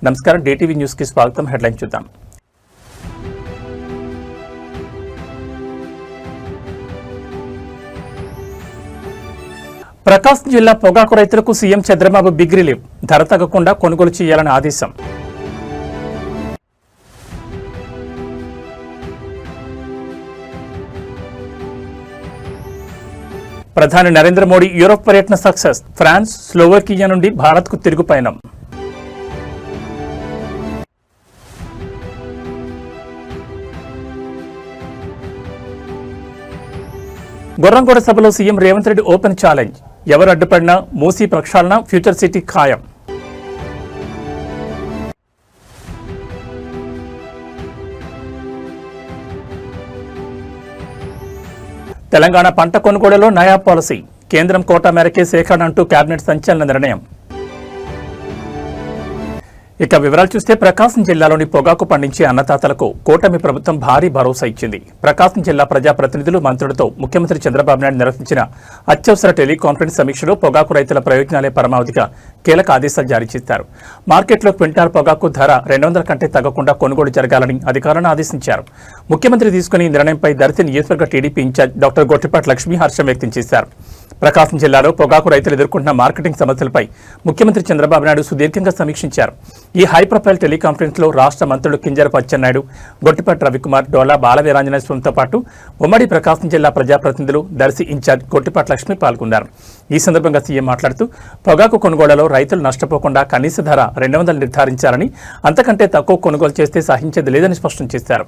నమస్కారం, DTV news కి స్వాగతం. హెడ్లైన్ చూద్దాం. ప్రకాశం జిల్లా పొగాకు రైతులకు సీఎం చంద్రబాబు బిగ్ రిలీఫ్, ధర తగ్గకుండా కొనుగోలు చేయాలని ఆదేశం. ప్రధాని నరేంద్ర మోడీ యూరోప్ పర్యటన సక్సెస్, ఫ్రాన్స్, స్లోవేకియా నుండి భారత్కు తిరుగు పయనం. గొర్రంగూడ సభలో CM Revanth Reddy open challenge, ఎవరు అడ్డుపడినా మూసీ ప్రక్షాళన, ఫ్యూచర్ సిటీ ఖాయం. తెలంగాణ పంట కొనుగోలులో నయా పాలసీ, కేంద్రం కోటా మేరకే సేకరణ అంటూ కేబినెట్ సంచలన నిర్ణయం. ఇక వివరాలు చూస్తే ప్రకాశం జిల్లాలోని పొగాకు పండించే అన్నదాతలకు కూటమి ప్రభుత్వం భారీ భరోసా ఇచ్చింది. ప్రకాశం జిల్లా ప్రజాప్రతినిధులు, మంత్రులతో ముఖ్యమంత్రి చంద్రబాబు నాయుడు నిర్వహించిన అత్యవసర టెలికాన్ఫరెన్స్ సమీక్షలో పొగాకు రైతుల ప్రయోజనాలే పరమావధిగా కీలక ఆదేశాలు జారీ చేశారు. మార్కెట్లో క్వింటాల్ పొగాకు ధర 200 కంటే తగ్గకుండా కొనుగోలు జరగాలని అధికారులను ఆదేశించారు. ముఖ్యమంత్రి తీసుకున్న ఈ నిర్ణయంపై దర్శి నియోజకవర్గ TDP incharge doctor Gottipati Lakshmi హర్షం వ్యక్తం చేశారు. ప్రకాశం జిల్లాలో పొగాకు రైతులు ఎదుర్కొంటున్న మార్కెటింగ్ సమస్యలపై ముఖ్యమంత్రి చంద్రబాబు నాయుడు సుదీర్ఘంగా సమీక్షించారు. ఈ హైప్రొఫైల్ టెలికాన్ఫరెన్స్ లో రాష్ట్ర మంత్రులు కింజరపు అచ్చెన్నాయుడు, గొట్టిపాటి రవికుమార్, డోలా బాలవీరాంజనేయ స్వామితో పాటు ఉమ్మడి ప్రకాశం జిల్లా ప్రజాప్రతినిధులు, దర్శి ఇన్ఛార్జ్ గొట్టిపాటి లక్ష్మి పాల్గొన్నారు. ఈ సందర్భంగా సీఎం మాట్లాడుతూ పొగాకు కొనుగోళ్లలో రైతులు నష్టపోకుండా కనీస ధర 200 నిర్ధారించాలని, అంతకంటే తక్కువ కొనుగోలు చేస్తే సహించేది లేదని స్పష్టం చేశారు.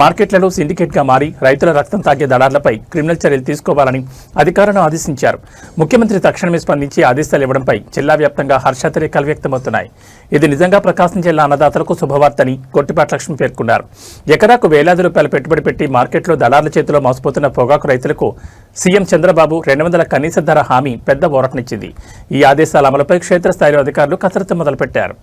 మార్కెట్లలో సిండికేట్ గా మారి రైతుల రక్తం తాగే దళార్లపై క్రిమినల్ చర్యలు తీసుకోవాలని అధికారులను ఆదేశించారు. ముఖ్యమంత్రి తక్షణమే స్పందించి ఆదేశాలు ఇవ్వడంపై జిల్లా వ్యాప్తంగా హర్షాతిరేకాలు వ్యక్తమవుతున్నాయి. ఇది నిజంగా ప్రకాశం జిల్లా అన్నదాతలకు శుభవార్తని గొట్టిపాటి లక్ష్మి పేర్కొన్నారు. ఎకరాకు వేలాది రూపాయలు పెట్టుబడి పెట్టి మార్కెట్లో దళార్ల చేతిలో మోసపోతున్న పొగాకు రైతులకు సీఎం చంద్రబాబు 200 కనీస ధర హామీ పెద్ద ఊరటనిచ్చింది. ఈ ఆదేశాల అమలుపై క్షేత్రస్థాయిలో అధికారులు కసరత్తు మొదలుపెట్టారు.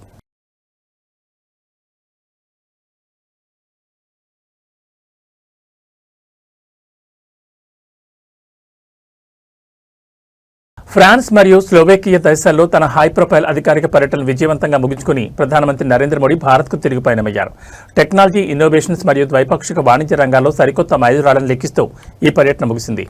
ఫ్రాన్స్ మరియు స్లోవేకియా దేశాల్లో తన హై ప్రొఫైల్ అధికారిక పర్యటన విజయవంతంగా ముగించుకుని ప్రధానమంత్రి నరేంద్ర మోడీ భారత్కు తిరిగి పయనమయ్యారు. టెక్నాలజీ, ఇన్నోవేషన్స్ మరియు ద్వైపాక్షిక వాణిజ్య రంగాల్లో సరికొత్త మైలురాళ్లను లెక్కిస్తూ ఈ పర్యటన ముగిసింది.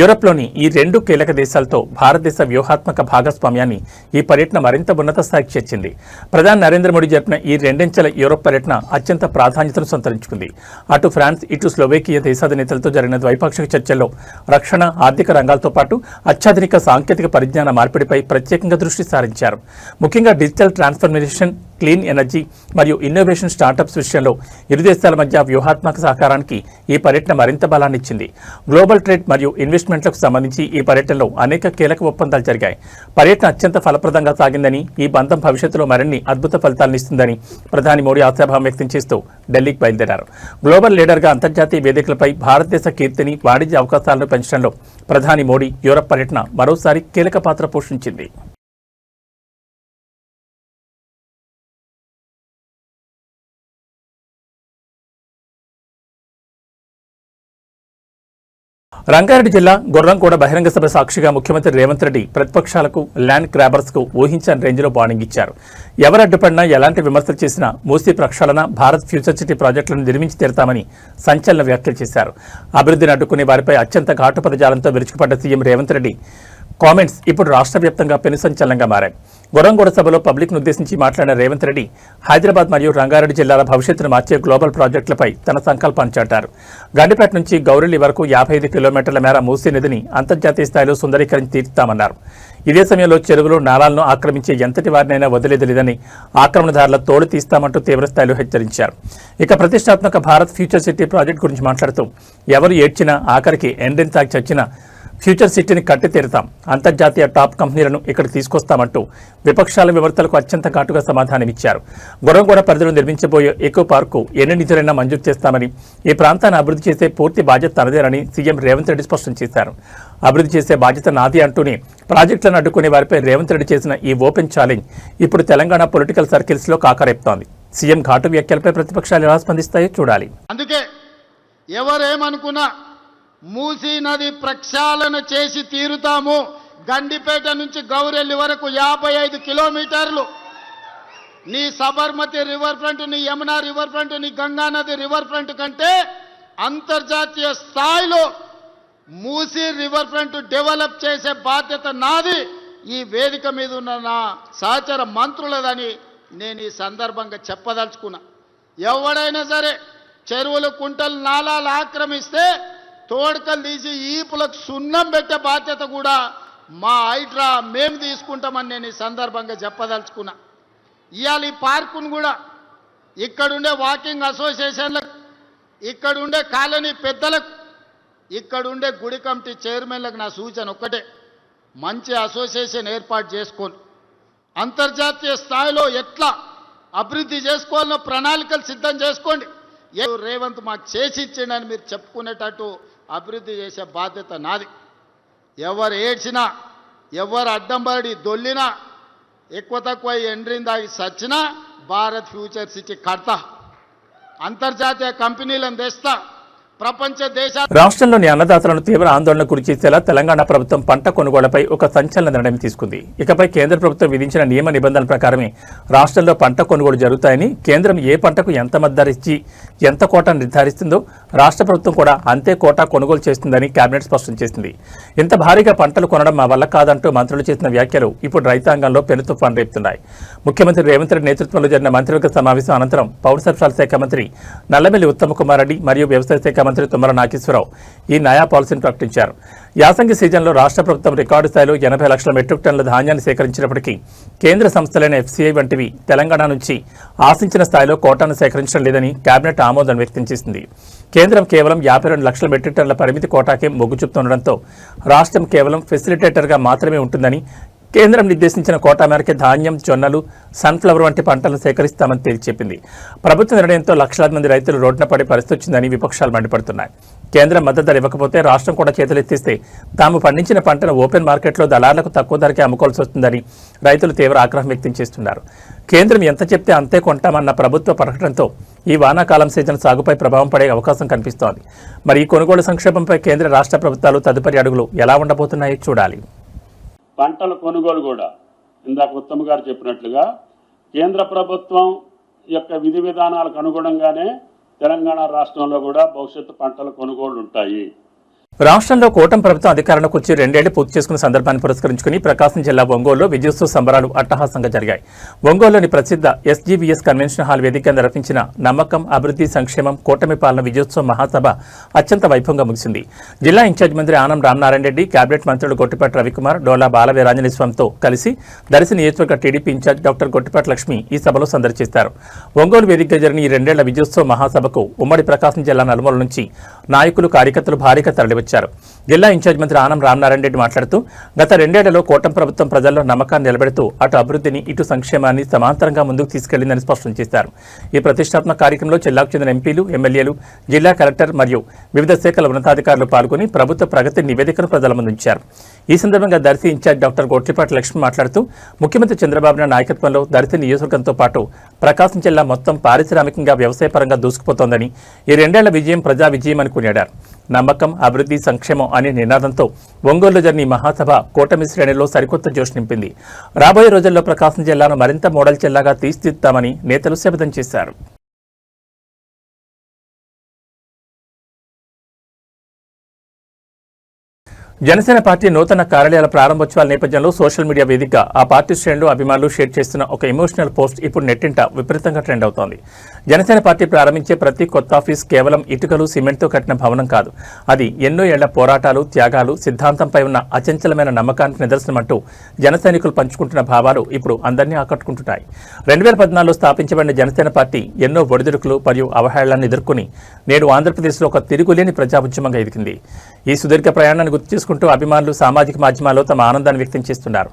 యూరోప్లోని ఈ 2 కీలక దేశాలతో భారతదేశ వ్యూహాత్మక భాగస్వామ్యాన్ని ఈ పర్యటన మరింత ఉన్నత స్థాయికి చేర్చింది. ప్రధాని నరేంద్ర మోడీ జరిపిన ఈ 2 యూరోప్ పర్యటన అత్యంత ప్రాధాన్యతను సంతరించుకుంది. అటు ఫ్రాన్స్, ఇటు స్లోవేకియా దేశాధినేతలతో జరిగిన ద్వైపాక్షిక చర్చల్లో రక్షణ, ఆర్థిక రంగాలతో పాటు అత్యాధునిక సాంకేతిక పరిజ్ఞాన మార్పిడిపై ప్రత్యేకంగా దృష్టి సారించారు. ముఖ్యంగా డిజిటల్ ట్రాన్స్ఫర్మేషన్, క్లీన్ ఎనర్జీ మరియు ఇన్నోవేషన్ స్టార్టప్స్ విషయంలో ఇరు దేశాల మధ్య వ్యూహాత్మక సహకారానికి ఈ పర్యటన మరింత బలాన్నిచ్చింది. గ్లోబల్ ట్రేడ్ మరియు ఇన్వెస్ట్మెంట్లకు సంబంధించి ఈ పర్యటనలో అనేక కీలక ఒప్పందాలు జరిగాయి. పర్యటన అత్యంత ఫలప్రదంగా సాగిందని, ఈ బంధం భవిష్యత్తులో మరిన్ని అద్భుత ఫలితాలను ఇస్తుందని ప్రధాని మోడీ ఆశాభావం వ్యక్తం చేస్తూ ఢిల్లీకి బయలుదేరారు. గ్లోబల్ లీడర్గా అంతర్జాతీయ వేదికలపై భారతదేశ కీర్తిని, వాణిజ్య అవకాశాలను పెంచడంలో ప్రధాని మోడీ యూరప్ పర్యటన మరోసారి కీలక పాత్ర పోషించింది. రంగారెడ్డి జిల్లా గొర్రంగూడ బహిరంగ సభ సాక్షిగా ముఖ్యమంత్రి రేవంత్ రెడ్డి ప్రతిపక్షాలకు, ల్యాండ్ గ్రాబర్స్ కు ఊహించని రేంజ్లో వార్నింగ్ ఇచ్చారు. ఎవరు అడ్డుపడినా, ఎలాంటి విమర్శలు చేసినా మూసీ ప్రక్షాళన, భారత్ ఫ్యూచర్ సిటీ ప్రాజెక్టులను నిర్మించి తీరుతామని సంచలన వ్యాఖ్యలు చేశారు. అభివృద్ధిని అడ్డుకునే వారిపై అత్యంత ఘాటు పదజాలంతో విరుచుకుపడ్డ సీఎం రేవంత్ రెడ్డి కామెంట్స్ ఇప్పుడు రాష్ట్ర వ్యాప్తంగా పెను సంచలనంగా మారాయి. గొర్రంగూడ సభలో పబ్లిక్ను ఉద్దేశించి మాట్లాడిన రేవంత్ రెడ్డి హైదరాబాద్ మరియు రంగారెడ్డి జిల్లాల భవిష్యత్తును మార్చే గ్లోబల్ ప్రాజెక్టులపై తన సంకల్పాన్ని చాటారు. గండిపేట నుంచి గౌరెల్లి వరకు 55 కిలోమీటర్ల మేర మూసీ నదిని అంతర్జాతీయ స్థాయిలో సుందరీకరించి తీర్తామన్నారు. ఇదే సమయంలో చెరువులు, నాలాలను ఆక్రమించే ఎంతటి వారినైనా వదిలేది లేదని, ఆక్రమణదారుల తోడు తీస్తామంటూ తీవ్రస్థాయిలో హెచ్చరించారు. ఇక ప్రతిష్టాత్మక భారత్ ఫ్యూచర్ సిటీ ప్రాజెక్టు గురించి మాట్లాడుతూ ఎవరు ఏడ్చినా, ఆఖరికి ఎండ్రిన్ తాగి చచ్చినా ఫ్యూచర్ సిటీని కట్టి తీరుతాం, అంతర్జాతీయ టాప్ కంపెనీలను ఇక్కడికి తీసుకొస్తామంటూ విపక్షాల విమర్శలకు అత్యంత ఘాటుగా సమాధానమిచ్చారు. గొర్రంగూడ పరిధిలో నిర్మించబోయే ఎకో పార్కు ఎన్ని నిధులైనా మంజూరు చేస్తామని, ఈ ప్రాంతాన్ని అభివృద్ధి చేసే పూర్తి బాధ్యత తనదేనని సీఎం రేవంత్ రెడ్డి స్పష్టం చేశారు. అభివృద్ధి చేసే బాధ్యత నాది అంటూనే ప్రాజెక్టులను అడ్డుకునే వారిపై రేవంత్ రెడ్డి చేసిన ఈ ఓపెన్ ఛాలెంజ్ ఇప్పుడు తెలంగాణ పొలిటికల్ సర్కిల్స్ లో కాకరేపుతోంది. సీఎం ఘాటు వ్యాఖ్యలపై ప్రతిపక్షాలు ఎలా స్పందిస్తాయో చూడాలి. అందుకే ఎవరేమనుకున్నా మూసీ నది ప్రక్షాళన చేసి తీరుతాము. గండిపేట నుంచి గౌరెల్లి వరకు 55 కిలోమీటర్లు నీ సబర్మతి రివర్ ఫ్రంట్, నీ యమునా రివర్ ఫ్రంట్, నీ గంగా నది రివర్ ఫ్రంట్ కంటే అంతర్జాతీయ స్థాయిలో మూసీ రివర్ ఫ్రంట్ డెవలప్ చేసే బాధ్యత నాది, ఈ వేదిక మీద ఉన్న నా సహచర మంత్రులదని నేను ఈ సందర్భంగా చెప్పదలుచుకున్నా. ఎవడైనా సరే చెరువులు, కుంటలు, నాలాలు ఆక్రమిస్తే తోడుకలు తీసి ఈపులకు సున్నం పెట్టే బాధ్యత కూడా మా హైడ్రా మేము తీసుకుంటామని నేను ఈ సందర్భంగా చెప్పదలుచుకున్నా. ఇవాళ ఈ పార్కును కూడా ఇక్కడుండే వాకింగ్ అసోసియేషన్లకు, ఇక్కడుండే కాలనీ పెద్దలకు, ఇక్కడుండే గుడి కమిటీ చైర్మన్లకు నా సూచన ఒక్కటే, మంచి అసోసియేషన్ ఏర్పాటు చేసుకొని అంతర్జాతీయ స్థాయిలో ఎట్లా అభివృద్ధి చేసుకోవాలనో ప్రణాళికలు సిద్ధం చేసుకోండి. రేవంత్ మాకు చేసి ఇచ్చిండని మీరు చెప్పుకునేటట్టు అభివృద్ధి చేసే బాధ్యత నాది. ఎవరు ఏడ్చినా, ఎవరు అడ్డంబడి దొల్లినా, ఎక్కువ తక్కువ ఎండ్రిందాగి సచ్చినా భారత్ ఫ్యూచర్ సిటీ కడతా, అంతర్జాతీయ కంపెనీలను తెస్తా, ప్రపంచ దేశాలు. రాష్ట్రంలోని అన్నదాతలను తీవ్ర ఆందోళన గురిచేసేలా తెలంగాణ ప్రభుత్వం పంట కొనుగోళ్లపై ఒక సంచలన నిర్ణయం తీసుకుంది. ఇకపై కేంద్ర ప్రభుత్వం విధించిన నియమ నిబంధనల ప్రకారమే రాష్ట్రంలో పంట కొనుగోలు జరుగుతాయని, కేంద్రం ఏ పంటకు ఎంత మద్దతు ఇచ్చి ఎంత కోటా నిర్ధారిస్తుందో రాష్ట్ర ప్రభుత్వం కూడా అంతే కోటా కొనుగోలు చేస్తుందని కేబినెట్ స్పష్టం చేసింది. ఇంత భారీగా పంటలు కొనడం మా వల్ల కాదంటూ మంత్రులు చేసిన వ్యాఖ్యలు ఇప్పుడు రైతాంగంలో పెను తుఫాను రేపుతున్నాయి. ముఖ్యమంత్రి రేవంత్ రెడ్డి నేతృత్వంలో జరిగిన మంత్రివర్గ సమావేశం అనంతరం పౌర సరఫరాల శాఖ మంత్రి నల్లమిల్లి ఉత్తమ్ కుమార్ రెడ్డి మరియు వ్యవసాయ శాఖ మంత్రి తుమ్మల నాగేశ్వరరావు ఈ నయా పాలసీని ప్రకటించారు. యాసంగి సీజన్లో రాష్ట్ర ప్రభుత్వం రికార్డు స్థాయిలో 80 లక్షల మెట్రిక్ టన్నుల ధాన్యాన్ని సేకరించినప్పటికీ కేంద్ర సంస్థలైన ఎఫ్సీఐ వంటివి తెలంగాణ నుంచి ఆశించిన స్థాయిలో కోటాను సేకరించడం లేదని కేబినెట్ ఆమోదం వ్యక్తం చేసింది. కేంద్రం కేవలం 52 లక్షల మెట్రిక్ టన్నుల పరిమితి కోటాకే మొగ్గు చూపుతుండటంతో రాష్ట్రం కేవలం ఫెసిలిటేటర్గా మాత్రమే ఉంటుందని, కేంద్రం నిర్దేశించిన కోటా మేరకే ధాన్యం, జొన్నలు, సన్ఫ్లవర్ వంటి పంటలను సేకరిస్తామని తేల్చి చెప్పింది. ప్రభుత్వ నిర్ణయంతో లక్షలాది మంది రైతులు రోడ్డున పడే పరిస్థితి వచ్చిందని విపక్షాలు మండిపడుతున్నాయి. కేంద్రం మద్దతు ధర ఇవ్వకపోతే రాష్ట్రం కూడా చేతులెత్తేస్తే తాము పండించిన పంటను ఓపెన్ మార్కెట్లో దళారులకు తక్కువ ధరకే అమ్ముకోవాల్సి వస్తుందని రైతులు తీవ్ర ఆగ్రహం వ్యక్తం చేస్తున్నారు. కేంద్రం ఎంత చెప్తే అంతే కొంటామన్న ప్రభుత్వ ప్రకటనతో ఈ వానాకాలం సీజన్ సాగుపై ప్రభావం పడే అవకాశం కనిపిస్తోంది. మరి ఈ కొనుగోలు సంక్షేమంపై కేంద్ర రాష్ట్ర ప్రభుత్వాలు తదుపరి అడుగులు ఎలా ఉండబోతున్నాయో చూడాలి. పంటల కొనుగోలు కూడా ఇందాక ఉత్తమ్ గారు చెప్పినట్లుగా కేంద్ర ప్రభుత్వం యొక్క విధి విధానాలకు అనుగుణంగానే తెలంగాణ రాష్ట్రంలో కూడా భవిష్యత్తు పంటల కొనుగోళ్లు ఉంటాయి. రాష్ట్రంలో కూటమి ప్రభుత్వం అధికారంలోకి వచ్చి 2 ఏళ్లు పూర్తి చేసుకున్న సందర్భాన్ని పురస్కరించుకుని ప్రకాశం జిల్లా ఒంగోలులో విజయోత్సవ సంబరాలు అట్టహాసంగా జరిగాయి. ఒంగోలులోని ప్రసిద్ధ ఎస్జీవీఎస్ కన్వెన్షన్ హాల్ వేదికగా నిర్వహించిన నమ్మకం, అభివృద్ధి, సంక్షేమం, కూటమి పాలన విజయోత్సవ మహాసభ అత్యంత వైభవంగా ముగిసింది. జిల్లా ఇన్ఛార్జ్ మంత్రి ఆనం రామనారాయణ రెడ్డి, కేబినెట్ మంత్రులు గొట్టిపాటి రవికుమార్, డోలా బాలవీరాంజనేయ స్వామితో కలిసి దర్శి నియోజకవర్గ TDP incharge doctor Gottipati Lakshmi ఈ సభలో సందడి చేశారు. ఒంగోలు వేదికగా జరిగిన ఈ 2 ఏళ్ల విజయోత్సవ మహాసభకు ఉమ్మడి ప్రకాశం జిల్లా నలుమూల నుంచి నాయకులు, కార్యకర్తలు భారీగా తరలివచ్చారు. జిల్లా ఇన్ఛార్జ్ మంత్రి ఆనం రామనారాయణ రెడ్డి మాట్లాడుతూ గత 2 ఏళ్లలో కూటమి ప్రభుత్వం ప్రజల్లో నమ్మకాన్ని నిలబెడుతూ అటు అభివృద్ధిని, ఇటు సంక్షేమాన్ని సమాంతరంగా ముందుకు తీసుకెళ్లిందని స్పష్టం చేశారు. ఈ ప్రతిష్టాత్మక కార్యక్రమంలో జిల్లాకు చెందిన ఎంపీలు, ఎమ్మెల్యేలు, జిల్లా కలెక్టర్ మరియు వివిధ శాఖల ఉన్నతాధికారులు పాల్గొని ప్రభుత్వ ప్రగతి నివేదికను ప్రజల ముందుంచారు. ఈ సందర్భంగా దర్శి ఇన్ఛార్జ్ డాక్టర్ గొట్టిపాటి లక్ష్మి మాట్లాడుతూ ముఖ్యమంత్రి చంద్రబాబు నాయుడు నాయకత్వంలో దర్శి నియోజకవర్గంతో పాటు ప్రకాశం జిల్లా మొత్తం పారిశ్రామికంగా, వ్యవసాయపరంగా దూసుకుపోతోందని, ఈ 2 ఏళ్ల విజయం ప్రజా విజయం అని కొనియాడారు. నమ్మకం, అభివృద్ధి, సంక్షేమం అనే నినాదంతో ఒంగోలులో జరిగిన మహాసభ కూటమి శ్రేణిలో సరికొత్త జోష్ నింపింది. రాబోయే రోజుల్లో ప్రకాశం జిల్లాను మరింత మోడల్ జిల్లాగా తీర్చిదిద్దామని నేతలు శపథం చేశారు. జనసేన పార్టీ నూతన కార్యాలయాల ప్రారంభోత్సవాల నేపథ్యంలో సోషల్ మీడియా వేదికగా ఆ పార్టీ శ్రేణులు, అభిమానులు షేర్ చేస్తున్న ఒక ఎమోషనల్ పోస్ట్ ఇప్పుడు నెట్టింట విపరీతంగా ట్రెండ్ అవుతోంది. జనసేన పార్టీ ప్రారంభించే ప్రతి కొత్త ఆఫీస్ కేవలం ఇటుకలు, సిమెంట్తో కట్టిన భవనం కాదు. అది ఎన్నో ఏళ్ల పోరాటాలు, త్యాగాలు, సిద్ధాంతంపై ఉన్న అచంచలమైన నమ్మకానికి నిదర్శనమంటూ జన సైనికులు పంచుకుంటున్న భావాలు ఇప్పుడు అందరినీ ఆకట్టుకుంటున్నాయి. 2014లో స్థాపించబడిన జనసేన పార్టీ ఎన్నో ఒడిదుడుకులు మరియు అవహేళనలను ఎదుర్కొని నేడు ఆంధ్రప్రదేశ్లో ఒక తిరుగులేని ప్రజా ఉద్యమంగా ఎదిగింది. ఈ సుదీర్ఘ ప్రయాణాన్ని గుర్తు చేసుకుంటూ అభిమానులు సామాజిక మాధ్యమాల్లో తమ ఆనందాన్ని వ్యక్తం చేస్తున్నారు.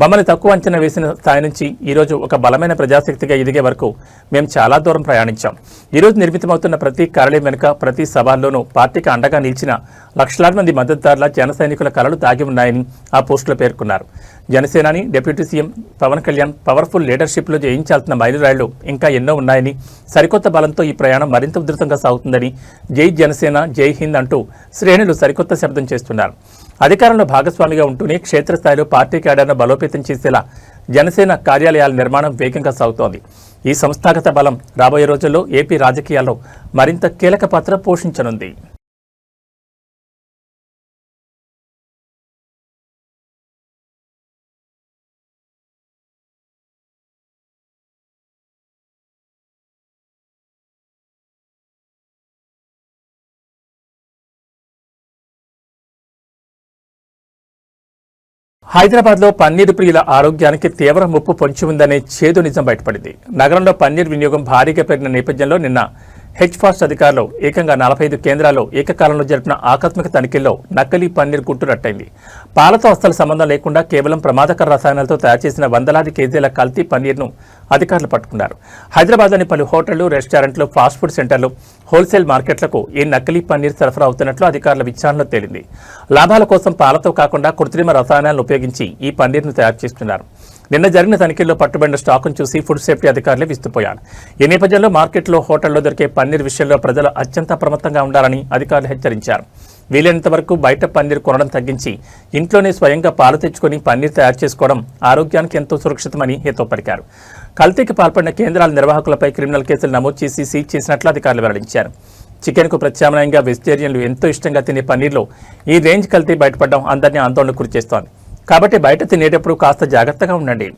మమ్మల్ని తక్కువ అంచనా వేసిన స్థాయి నుంచి ఈరోజు ఒక బలమైన ప్రజాశక్తిగా ఎదిగే వరకు మేము చాలా దూరం ప్రయాణించాం. ఈరోజు నిర్మితమవుతున్న ప్రతి కార్యాలయం వెనుక, ప్రతి సవాల్లోనూ పార్టీకి అండగా నిలిచిన లక్షలాది మంది మద్దతుదారుల, జన సైనికుల కలలు దాగి ఉన్నాయని ఆ పోస్టులో పేర్కొన్నారు. జనసేనాని deputy CM Pawan Kalyan powerful లీడర్షిప్లో జయించాల్సిన మైలురాళ్లు ఇంకా ఎన్నో ఉన్నాయని, సరికొత్త బలంతో ఈ ప్రయాణం మరింత ఉధృతంగా సాగుతుందని జై జనసేన జై హింద్ అంటూ శ్రేణులు సరికొత్త శబ్దం చేస్తున్నారు. అధికారంలో భాగస్వామిగా ఉంటూనే క్షేత్రస్థాయిలో పార్టీ క్యాడర్ను బలోపేతం చేసేలా జనసేన కార్యాలయాల నిర్మాణం వేగంగా సాగుతోంది. ఈ సంస్థాగత బలం రాబోయే రోజుల్లో ఏపీ రాజకీయాల్లో మరింత కీలక పాత్ర పోషించనుంది. హైదరాబాద్లో పన్నీరు ప్రియుల ఆరోగ్యానికి తీవ్ర ముప్పు పొంచి ఉందనే చేదు నిజం బయటపడింది. నగరంలో పన్నీర్ వినియోగం భారీగా పెరిగిన నేపథ్యంలో నిన్న హెచ్ఫాస్ట్ అధికారులు ఏకంగా 45 కేంద్రాల్లో ఏకకాలంలో జరిపిన ఆకస్మిక తనిఖీల్లో నకిలీ పన్నీర్ గుట్టురట్టయింది. పాలతో అస్సలు సంబంధం లేకుండా కేవలం ప్రమాదకర రసాయనాలతో తయారు చేసిన వందలాది కేజీల కల్తీ పన్నీర్ను అధికారులు పట్టుకున్నారు. హైదరాబాద్లోని పలు హోటళ్లు, రెస్టారెంట్లు, ఫాస్ట్ ఫుడ్ సెంటర్లు, హోల్సేల్ మార్కెట్లకు ఈ నకిలీ పన్నీర్ సరఫరా అవుతున్నట్లు అధికారుల విచారణలో తేలింది. లాభాల కోసం పాలతో కాకుండా కృత్రిమ రసాయనాలను ఉపయోగించి ఈ పన్నీర్ను తయారు చేస్తున్నారు. నిన్న జరిగిన తనిఖీల్లో పట్టుబడిన స్టాకును చూసి ఫుడ్ సేఫ్టీ అధికారులే విస్తుపోయారు. ఈ నేపథ్యంలో మార్కెట్లో, హోటల్లో దొరికే పన్నీర్ విషయంలో ప్రజలు అత్యంత అప్రమత్తంగా ఉండాలని అధికారులు హెచ్చరించారు. వీలైనంత వరకు బయట పన్నీర్ కొనడం తగ్గించి ఇంట్లోనే స్వయంగా పాలు తెచ్చుకొని పన్నీర్ తయారు చేసుకోవడం ఆరోగ్యానికి ఎంతో సురక్షితమని హితవు పలికారు. కల్తీకి పాల్పడిన కేంద్రాల నిర్వాహకులపై క్రిమినల్ కేసులు నమోదు చేసి సీజ్ చేసినట్లు అధికారులు వెల్లడించారు. చికెన్కు ప్రత్యామ్నాయంగా వెజిటేరియన్లు ఎంతో ఇష్టంగా తినే పన్నీర్లో ఈ రేంజ్ కల్తీ బయటపడడం అందరినీ ఆందోళనకు గురిచేస్తోంది. కాబట్టి బయట తినేటప్పుడు కాస్త జాగ్రత్తగా ఉండండి.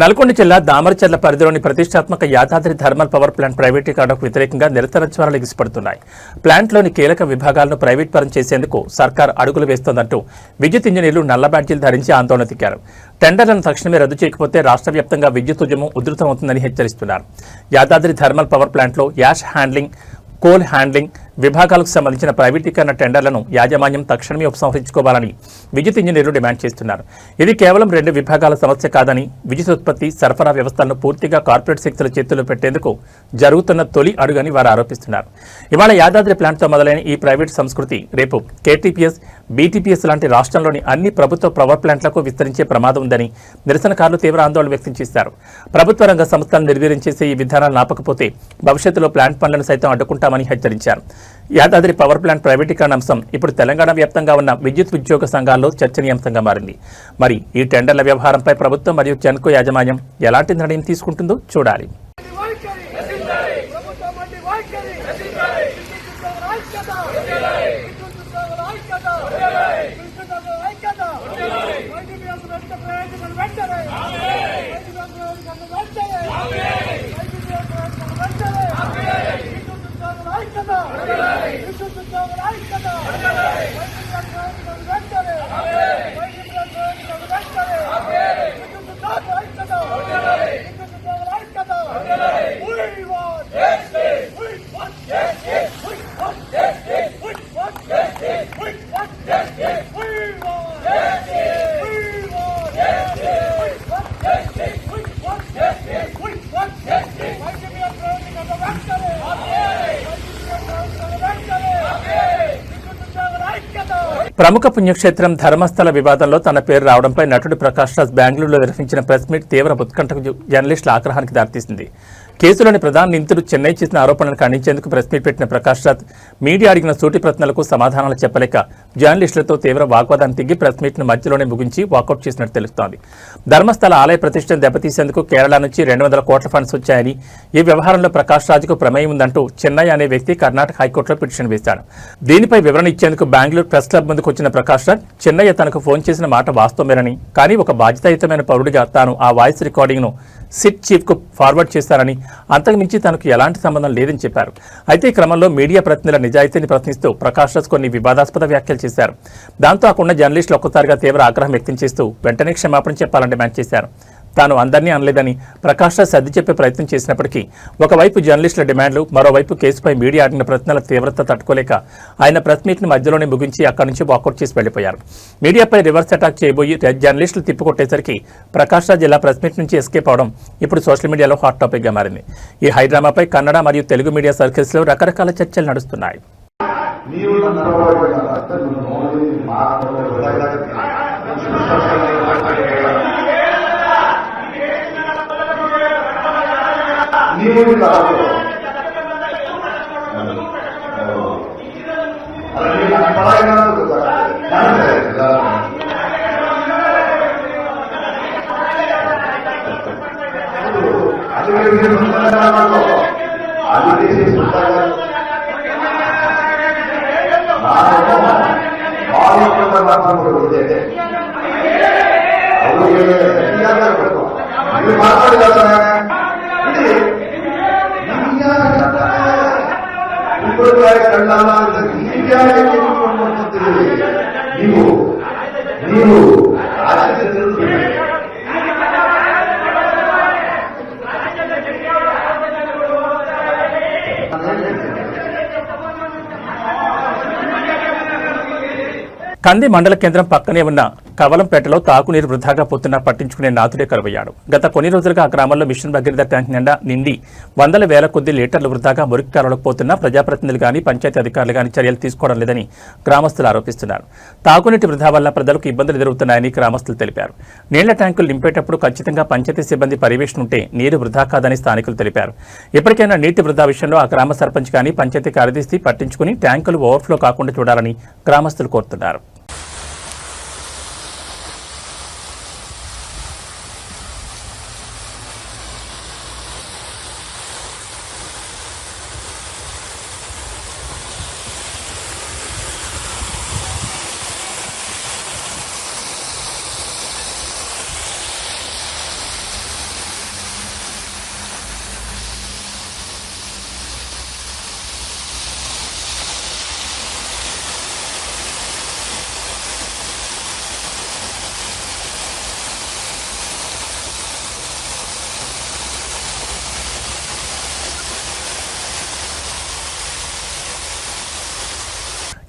నల్గొండ జిల్లా దామరచర్ల పరిధిలోని ప్రతిష్టాత్మక యాదాద్రి థర్మల్ పవర్ ప్లాంట్ ప్రైవేటీకరణకు వ్యతిరేకంగా నిరసన జ్వరాలు ఎగిసిపడుతున్నాయి. ప్లాంట్లోని కీలక విభాగాలను ప్రైవేట్ పరం చేసేందుకు సర్కార్ అడుగులు వేస్తోందంటూ విద్యుత్ ఇంజనీర్లు నల్ల బ్యాడ్జీలు ధరించి ఆందోళన దిగారు. టెండర్లను తక్షణమే రద్దు చేయకపోతే రాష్ట్ర వ్యాప్తంగా విద్యుత్ ఉద్యమం ఉధృతమవుతుందని హెచ్చరిస్తున్నారు. యాదాద్రి థర్మల్ పవర్ ప్లాంట్లో యాష్ హ్యాండ్లింగ్, కోల్ హ్యాండ్లింగ్ విభాగాలకు సంబంధించిన ప్రైవేటీకరణ టెండర్లను యాజమాన్యం తక్షణమే ఉపసంహరించుకోవాలని విద్యుత్ ఇంజనీర్లు డిమాండ్ చేస్తున్నారు. ఇది కేవలం 2 విభాగాల సమస్య కాదని, విద్యుత్ ఉత్పత్తి, సరఫరా వ్యవస్థలను పూర్తిగా కార్పొరేట్ శక్తుల చేతుల్లో పెట్టేందుకు జరుగుతున్న తొలి అడుగని వారు ఆరోపిస్తున్నారు. ఇవాళ యాదాద్రి ప్లాంట్తో మొదలైన ఈ ప్రైవేట్ సంస్కృతి రేపు కేటీపీఎస్, బీటీపీఎస్ లాంటి రాష్ట్రంలోని అన్ని ప్రభుత్వ పవర్ ప్లాంట్లకు విస్తరించే ప్రమాదం ఉందని నిరసనకారులు తీవ్ర ఆందోళన వ్యక్తం చేశారు. ప్రభుత్వ రంగ సంస్థలను నిర్వీర్యం చేసే ఈ విధానాలు నాపకపోతే భవిష్యత్తులో ప్లాంట్ పనులను సైతం అడ్డుకుంటామని హెచ్చరించారు. యాదాద్రి పవర్ ప్లాంట్ ప్రైవేటీకరణ అంశం ఇప్పుడు తెలంగాణ వ్యాప్తంగా ఉన్న విద్యుత్ ఉద్యోగ సంఘాల్లో చర్చనీయాంశంగా మారింది. మరి ఈ టెండర్ల వ్యవహారంపై ప్రభుత్వం మరియు జెన్కో యాజమాన్యం ఎలాంటి నిర్ణయం తీసుకుంటుందో చూడాలి. ప్రముఖ పుణ్యక్షేత్రం ధర్మస్థల వివాదంలో తన పేరు రావడంపై నటుడు ప్రకాష్ రాజ్ బెంగళూరులో నిర్వహించిన ప్రెస్ మీట్ తీవ్ర ఉత్కంఠకు జర్నలిస్టుల ఆగ్రహానికి దారితీసింది. కేసులోని ప్రధాన నిందితుడు చెన్నై చేసిన ఆరోపణలను ఖండించేందుకు ప్రెస్ మీట్ పెట్టిన ప్రకాష్ రాజ్ మీడియా అడిగిన సూటి ప్రశ్నలకు సమాధానాలు చెప్పలేక జర్నలిస్టులతో తీవ్ర వాగ్వాదాన్ని తిగ్గి ప్రెస్ మీట్ను మధ్యలోనే ముగించి వాకౌట్ చేసినట్టు తెలుస్తోంది. ధర్మస్థల ఆలయ ప్రతిష్టను దెబ్బతీసేందుకు కేరళ నుంచి 200 కోట్ల ఫండ్స్ వచ్చాయని, ఈ వ్యవహారంలో ప్రకాష్ రాజ్కు ప్రమేయం ఉందంటూ చెన్నై అనే వ్యక్తి కర్ణాటక హైకోర్టులో పిటిషన్ వేశాడు. దీనిపై వివరణ ఇచ్చేందుకు బెంగళూరు ప్రెస్ క్లబ్ ముందుకు వచ్చిన ప్రకాష్ రాజ్ చెన్నయ్య తనకు ఫోన్ చేసిన మాట వాస్తవమేనని, కానీ ఒక బాధ్యతాయుతమైన పౌరుడిగా తాను ఆ వాయిస్ రికార్డింగ్ను సిట్ చీఫ్కు ఫార్వర్డ్ చేశారని, అంతకుమించి తనకు ఎలాంటి సంబంధం లేదని చెప్పారు. అయితే ఈ క్రమంలో మీడియా ప్రతినిధుల నిజాయితీని ప్రశ్నిస్తూ ప్రకాష్ రాజ్ కొన్ని వివాదాస్పద వ్యాఖ్యలు చేశారు. దాంతో అక్కడ జర్నలిస్టులు ఒక్కసారిగా తీవ్ర ఆగ్రహం వ్యక్తం చేస్తూ వెంటనే క్షమాపణ చెప్పాలని డిమాండ్ చేశారు. తాను అందరినీ అనలేదని ప్రకాష్ రాజ్ సర్ది చెప్పే ప్రయత్నం చేసినప్పటికీ ఒకవైపు జర్నలిస్టుల డిమాండ్లు, మరోవైపు కేసుపై మీడియా అడిగిన ప్రశ్నల తీవ్రత తట్టుకోలేక ఆయన ప్రెస్ మీట్ని మధ్యలోనే ముగించి అక్కడి నుంచి వాకౌట్ చేసి వెళ్లిపోయారు. మీడియాపై రివర్స్ అటాక్ చేయబోయి జర్నలిస్టులు తిప్పికొట్టేసరికి ప్రకాష్ రాజ్ ఇలా ప్రెస్ మీట్ నుంచి ఎస్కేప్ అవడం ఇప్పుడు సోషల్ మీడియాలో హాట్ టాపిక్ గా మారింది. ఈ హైడ్రామాపై కన్నడ మరియు తెలుగు మీడియా సర్కిల్స్ లో రకరకాల చర్చలు నడుస్తున్నాయి. ನೀವು ನೀವು కంది మండల కేంద్రం పక్కనే ఉన్న కవలంపేటలో తాగునీరు వృధాగా పోతున్నా పట్టించుకునే నాథుడే కరువయ్యాడు. గత కొన్ని రోజులుగా ఆ గ్రామంలో మిషన్ భగీరథ ట్యాంక్ నిండి వందల వేల కొద్ది లీటర్లు వృధాగా మురికి కాలువలకు పోతున్నా ప్రజాప్రతినిధులు గానీ పంచాయతీ అధికారులు గానీ చర్యలు తీసుకోవడం లేదని గ్రామస్తులు ఆరోపిస్తున్నారు. తాగునీటి వృధా వల్ల ప్రజలకు ఇబ్బందులు ఎదురవుతున్నాయని గ్రామస్తులు తెలిపారు. నీళ్ల ట్యాంకులు నింపేటప్పుడు ఖచ్చితంగా పంచాయతీ సిబ్బంది పర్యవేక్షణ ఉంటే నీరు వృధా కాదని స్థానికులు తెలిపారు. ఇప్పటికైనా నీటి వృధా విషయంలో ఆ గ్రామ సర్పంచ్ గానీ పంచాయతీ కార్యదర్శి పట్టించుకుని ట్యాంకులు ఓవర్ఫ్లో కాకుండా చూడాలని గ్రామస్తులు కోరుతున్నారు.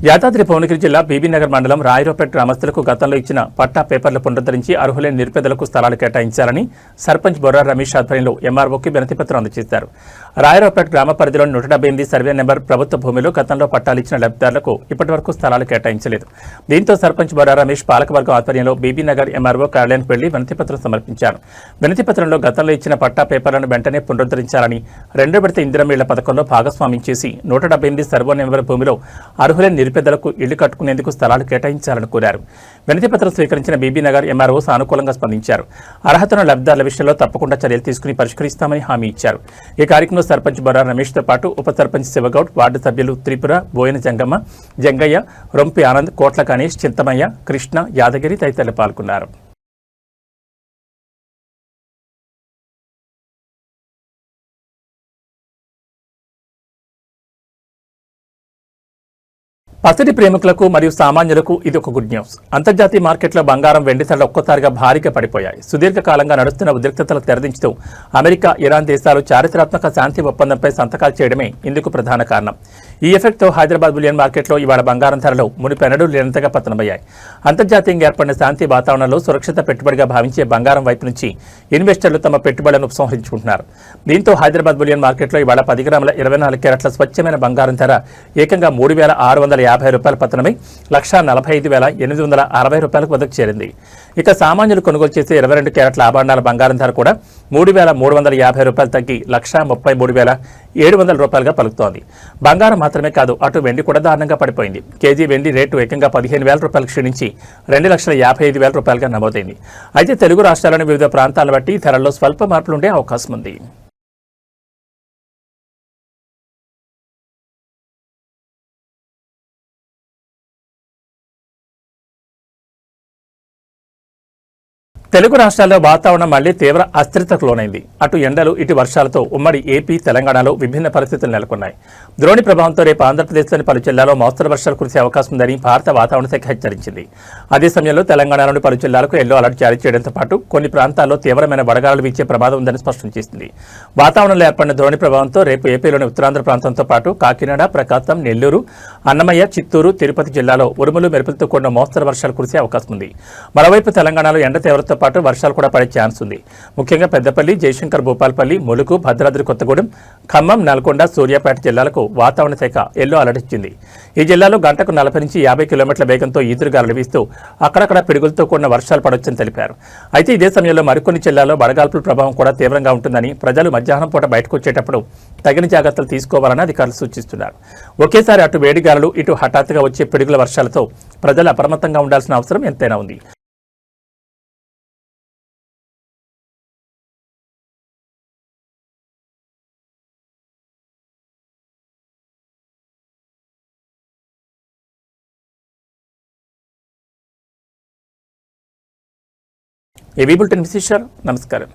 యాదాద్రి భువనగిరి జిల్లా బీబీనగర్ మండలం రాయరావుపేట గ్రామస్తులకు గతంలో ఇచ్చిన పట్టా పేపర్లు పునరుద్ధరించి అర్హులైన నిరుపేదలకు స్థలాలు కేటాయించాలని సర్పంచ్ బొర్రా రమేష్ ఆధ్వర్యంలో ఎంఆర్ఓకి వినతిపత్రం అందజేశారు. రాయరావుపేట గ్రామ పరిధిలోని 178 సర్వే నెంబర్ ప్రభుత్వ భూమిలో గతంలో పట్టాలిచ్చిన లబ్ధిదారులకు ఇప్పటివరకు స్థలాలు కేటాయించలేదు. దీంతో సర్పంచ్ బొర్రా రమేష్ పాలకవర్గం ఆధ్వర్యంలో బీబీనగర్ ఎంఆర్ఓ కార్యాలయానికి వెళ్లి వినతిపత్రం సమర్పించారు. వినతిపత్రంలో గతంలో ఇచ్చిన పట్టా పేపర్లను వెంటనే పునరుద్ధరించాలని, 2వ విడత ఇందిరమ్మ ఇళ్ల పథకంలో భాగస్వామ్యం చేసి 178 సర్వే నెంబర్ భూమిలో అర్హులైన నిరుపేదలకు ఇళ్లు కట్టుకునేందుకు స్థలాలు కేటాయించాలని కోరారు. వినతిపత్రం స్వీకరించిన బీబీనగర్ ఎంఆర్ఓ సానుకూలంగా స్పందించారు. అర్హతను లబ్ధిదారుల విషయంలో తప్పకుండా చర్యలు తీసుకుని పరిష్కరిస్తామని హామీ ఇచ్చారు. ఈ కార్యక్రమంలో సర్పంచ్ బొర్రా రమేష్తో పాటు ఉప సర్పంచ్ శివగౌడ్, వార్డు సభ్యులు త్రిపుర, బోయన జంగమ్మ, జంగయ్య, రొంపి ఆనంద్, కోట్ల గణేష్, చింతమయ్య, కృష్ణ, యాదగిరి తదితరులు పాల్గొన్నారు. పసిడి ప్రేమికులకు మరియు సామాన్యులకు ఇది ఒక గుడ్ న్యూస్. అంతర్జాతీయ మార్కెట్లో బంగారం, వెండి ధరలు ఒక్కసారిగా భారీగా పడిపోయాయి. సుదీర్ఘకాలంగా నడుస్తున్న ఉద్రిక్తతలు తెరదించుతూ అమెరికా, ఇరాన్ దేశాలు చారిత్రాత్మక శాంతి ఒప్పందంపై సంతకాలు చేయడమే ఇందుకు ప్రధాన కారణం. ఈ ఎఫెక్ట్తో హైదరాబాద్ బులియన్ మార్కెట్లో ఇవాళ బంగారం ధరలు మునిపెన్నడూ లేనంతగా పతనమయ్యాయి. అంతర్జాతీయంగా ఏర్పడిన శాంతి వాతావరణంలో సురక్షిత పెట్టుబడిగా భావించే బంగారం వైపు నుంచి ఇన్వెస్టర్లు తమ పెట్టుబడులను ఉపసంహరించుకుంటున్నారు. దీంతో హైదరాబాద్ బులియన్ మార్కెట్లో ఇవాళ 10 గ్రాముల 24 క్యారెట్ల స్వచ్ఛమైన బంగారం ధర ఏకంగా 3,650 రూపాయల పతనమై 1,45,860 రూపాయలకు వద్దకు చేరింది. ఇక సామాన్యులు కొనుగోలు చేసే 22 క్యారెట్ల ఆభరణాల బంగారం ధర కూడా 3,350 రూపాయలు తగ్గి 1,33,700 రూపాయలుగా పలుకుతోంది. బంగారం మాత్రమే కాదు, అటు వెండి కూడా దారుణంగా పడిపోయింది. కేజీ వెండి రేటు ఏకంగా 15,000 రూపాయలు క్షీణించి 2,55,000 రూపాయలుగా నమోదైంది. అయితే తెలుగు రాష్ట్రాల్లోని వివిధ ప్రాంతాలను బట్టి ధరల్లో స్వల్ప మార్పులుండే అవకాశం ఉంది. తెలుగు రాష్ట్రాల్లో వాతావరణం మళ్లీ తీవ్ర అస్థిరతకు లోనైంది. అటు ఎండలు, ఇటు వర్షాలతో ఉమ్మడి ఏపీ, తెలంగాణలో విభిన్న పరిస్థితులు నెలకొన్నాయి. ద్రోణి ప్రభావంతో రేపు ఆంధ్రప్రదేశ్లోని పలు జిల్లాల్లో మోస్తరు వర్షాలు కురిసే అవకాశం ఉందని భారత వాతావరణ శాఖ హెచ్చరించింది. అదే సమయంలో తెలంగాణలోని పలు జిల్లాలకు ఎల్లో అలర్ట్ జారీ చేయడంతో పాటు కొన్ని ప్రాంతాల్లో తీవ్రమైన వడగాలులు వీచే ప్రమాదం ఉందని స్పష్టం చేసింది. వాతావరణంలో ఏర్పడిన ద్రోణి ప్రభావంతో రేపు ఏపీలోని ఉత్తరాంధ్ర ప్రాంతంతో పాటు కాకినాడ, ప్రకాశం, నెల్లూరు, అన్నమయ్య, చిత్తూరు, తిరుపతి జిల్లాలో ఉరుములు, మెరుపులతో కూడిన మోస్తరు వర్షాలు కురిసే అవకాశం ఉంది. మరోవైపు తెలంగాణలో ఎండ తీవ్రతతో పాటు వర్షాలు కూడా పడే ఛాన్స్ ఉంది. ముఖ్యంగా పెద్దపల్లి, జయశంకర్, భూపాలపల్లి, ములుగు, భద్రాద్రి కొత్తగూడెం, ఖమ్మం, నల్గొండ, సూర్యాపేట జిల్లాలకు వాతావరణ శాఖ ఎల్లో అలర్ట్ ఇచ్చింది. ఈ జిల్లాలో గంటకు 40 నుంచి 50 కిలోమీటర్ల వేగంతో ఈదురుగాలులు వీస్తూ అక్కడక్కడ పిడుగులతో కూడిన వర్షాలు పడొచ్చని తెలిపారు. అయితే ఇదే సమయంలో మరికొన్ని జిల్లాల్లో వడగాల్పుల ప్రభావం కూడా తీవ్రంగా ఉంటుందని, ప్రజలు మధ్యాహ్నం పూట బయటకు వచ్చేటప్పుడు తగిన జాగ్రత్తలు తీసుకోవాలని అధికారులు సూచిస్తున్నారు. ఒకేసారి అటు వేడిగాలులు, ఇటు హఠాత్తుగా వచ్చే పిడుగుల వర్షాలతో ప్రజలు అప్రమత్తంగా ఉండాల్సిన అవసరం ఎంతైనా ఉంది. ఏవీ బులెటిన్ విశేషాలు. నమస్కారం.